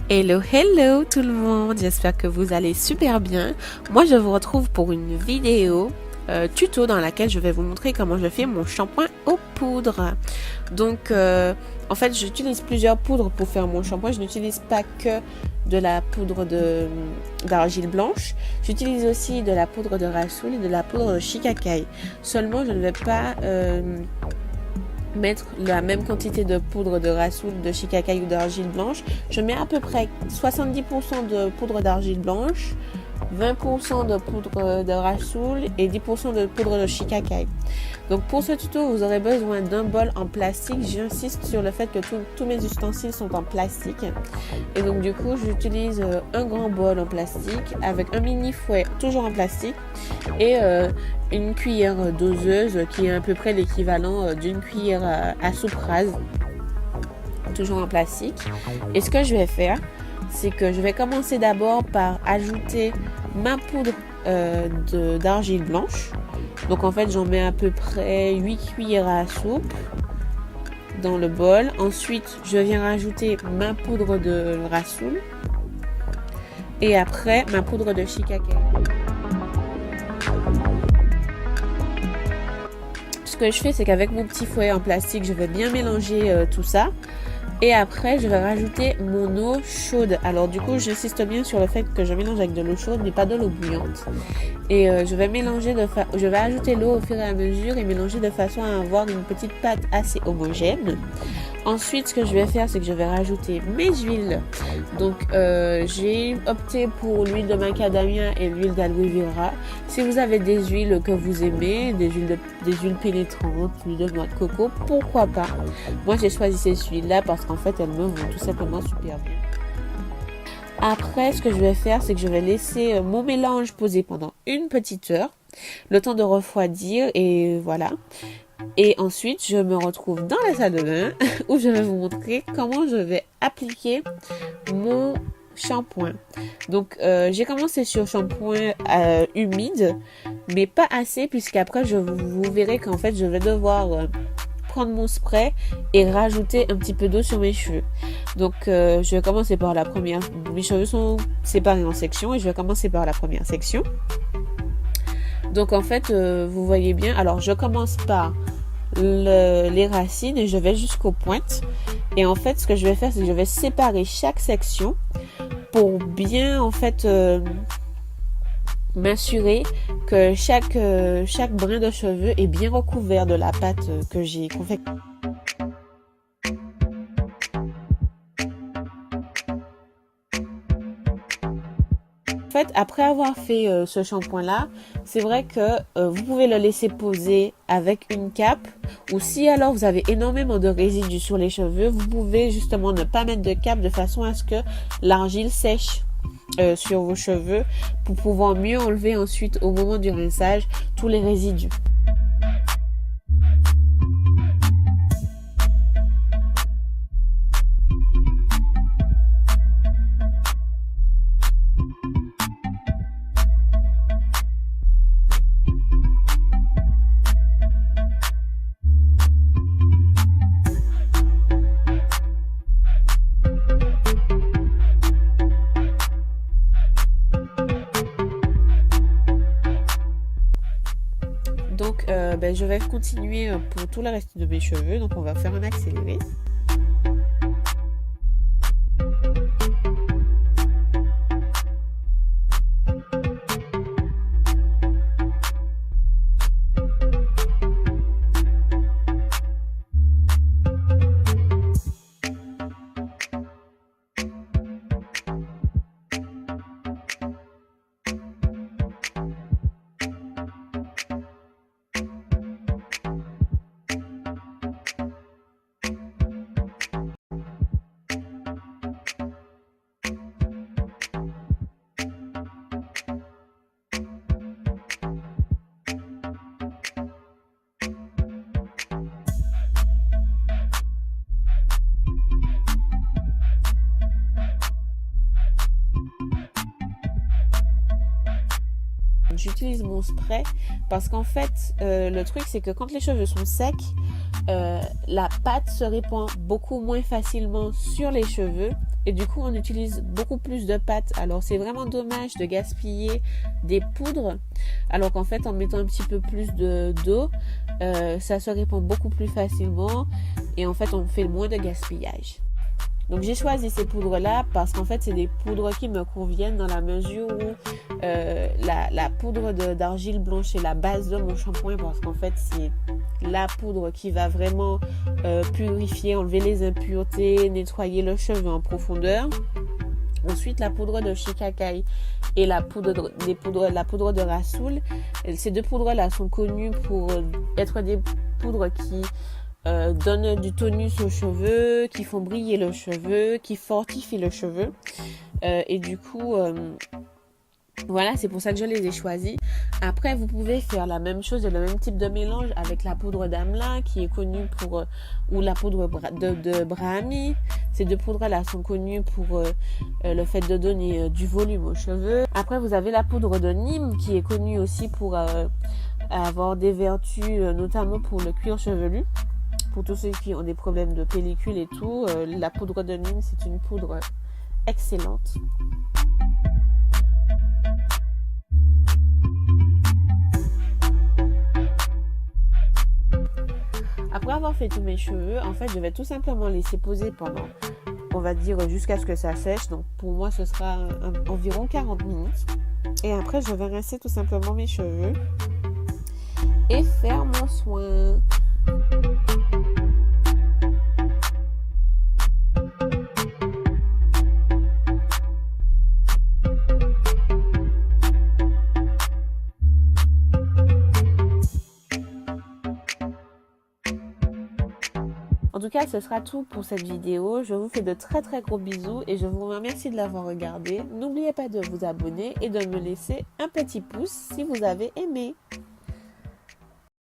Hello, hello tout le monde, j'espère que vous allez super bien. Moi je vous retrouve pour une vidéo tuto dans laquelle je vais vous montrer comment je fais mon shampoing aux poudres. Donc en fait j'utilise plusieurs poudres pour faire mon shampoing, je n'utilise pas que de la poudre d'argile blanche, j'utilise aussi de la poudre de Rasoul et de la poudre de Shikakai. Seulement je ne vais pas mettre la même quantité de poudre de Rasoul, de Shikakai ou d'argile blanche. Je mets à peu près 70% de poudre d'argile blanche, 20% de poudre de Rasoul et 10% de poudre de Shikakai. Donc pour ce tuto, vous aurez besoin d'un bol en plastique. J'insiste sur le fait que tous mes ustensiles sont en plastique. Et donc du coup, j'utilise un grand bol en plastique avec un mini fouet toujours en plastique et une cuillère doseuse qui est à peu près l'équivalent d'une cuillère à soupe rase, toujours en plastique. Et ce que je vais faire, c'est que je vais commencer d'abord par ajouter ma poudre d'argile blanche. Donc en fait j'en mets à peu près 8 cuillères à soupe dans le bol. Ensuite je viens rajouter ma poudre de Rasoul et après ma poudre de Shikakai. Ce que je fais, c'est qu'avec mon petit fouet en plastique, je vais bien mélanger tout ça. Et après, je vais rajouter mon eau chaude. Alors du coup, j'insiste bien sur le fait que je mélange avec de l'eau chaude, mais pas de l'eau bouillante. Et je vais mélanger je vais ajouter l'eau au fur et à mesure et mélanger de façon à avoir une petite pâte assez homogène. Ensuite, ce que je vais faire, c'est que je vais rajouter mes huiles. Donc, j'ai opté pour l'huile de macadamia et l'huile d'aloe vera. Si vous avez des huiles que vous aimez, des huiles pénétrantes, l'huile de noix de coco, pourquoi pas. Moi, j'ai choisi ces huiles-là parce qu'en fait, elles me vont tout simplement super bien. Après, ce que je vais faire, c'est que je vais laisser mon mélange poser pendant une petite heure, le temps de refroidir et voilà. Et ensuite, je me retrouve dans la salle de bain où je vais vous montrer comment je vais appliquer mon shampoing. Donc, j'ai commencé sur shampoing humide, mais pas assez puisqu'après, vous verrez qu'en fait, je vais devoir prendre mon spray et rajouter un petit peu d'eau sur mes cheveux. Donc, je vais commencer par la première. Mes cheveux sont séparés en sections et je vais commencer par la première section. Donc en fait, vous voyez bien, alors je commence par les racines et je vais jusqu'aux pointes. Et en fait, ce que je vais faire, c'est que je vais séparer chaque section pour bien en fait m'assurer que chaque brin de cheveux est bien recouvert de la pâte que j'ai confectionnée. En fait, après avoir fait ce shampoing là, c'est vrai que vous pouvez le laisser poser avec une cape, ou si alors vous avez énormément de résidus sur les cheveux, vous pouvez justement ne pas mettre de cape de façon à ce que l'argile sèche sur vos cheveux pour pouvoir mieux enlever ensuite au moment du rinçage tous les résidus. Donc je vais continuer pour tout le reste de mes cheveux. Donc on va faire un accéléré. J'utilise mon spray parce qu'en fait, le truc c'est que quand les cheveux sont secs, la pâte se répand beaucoup moins facilement sur les cheveux et du coup on utilise beaucoup plus de pâte. Alors c'est vraiment dommage de gaspiller des poudres, alors qu'en fait en mettant un petit peu plus d'eau, ça se répand beaucoup plus facilement et en fait on fait moins de gaspillage. Donc j'ai choisi ces poudres-là parce qu'en fait c'est des poudres qui me conviennent dans la mesure où la poudre d'argile blanche est la base de mon shampoing, parce qu'en fait c'est la poudre qui va vraiment purifier, enlever les impuretés, nettoyer le cheveu en profondeur. Ensuite, la poudre de shikakai et la poudre de Rasoul. Ces deux poudres-là sont connues pour être des poudres qui donnent du tonus aux cheveux, qui font briller le cheveu, qui fortifient le cheveu. Et du coup, voilà, c'est pour ça que je les ai choisis. Après, vous pouvez faire la même chose, le même type de mélange avec la poudre d'Amla qui est connue pour, ou la poudre de Brahmi. Ces deux poudres-là sont connues pour le fait de donner du volume aux cheveux. Après, vous avez la poudre de Nîmes qui est connue aussi pour avoir des vertus, notamment pour le cuir chevelu. Pour tous ceux qui ont des problèmes de pellicule et tout, la poudre de Nîmes, c'est une poudre excellente. Après avoir fait tous mes cheveux, en fait, je vais tout simplement laisser poser pendant, on va dire, jusqu'à ce que ça sèche. Donc, pour moi, ce sera environ 40 minutes. Et après, je vais rincer tout simplement mes cheveux et faire mon soin. En tout cas, ce sera tout pour cette vidéo. Je vous fais de très très gros bisous et je vous remercie de l'avoir regardé. N'oubliez pas de vous abonner et de me laisser un petit pouce si vous avez aimé.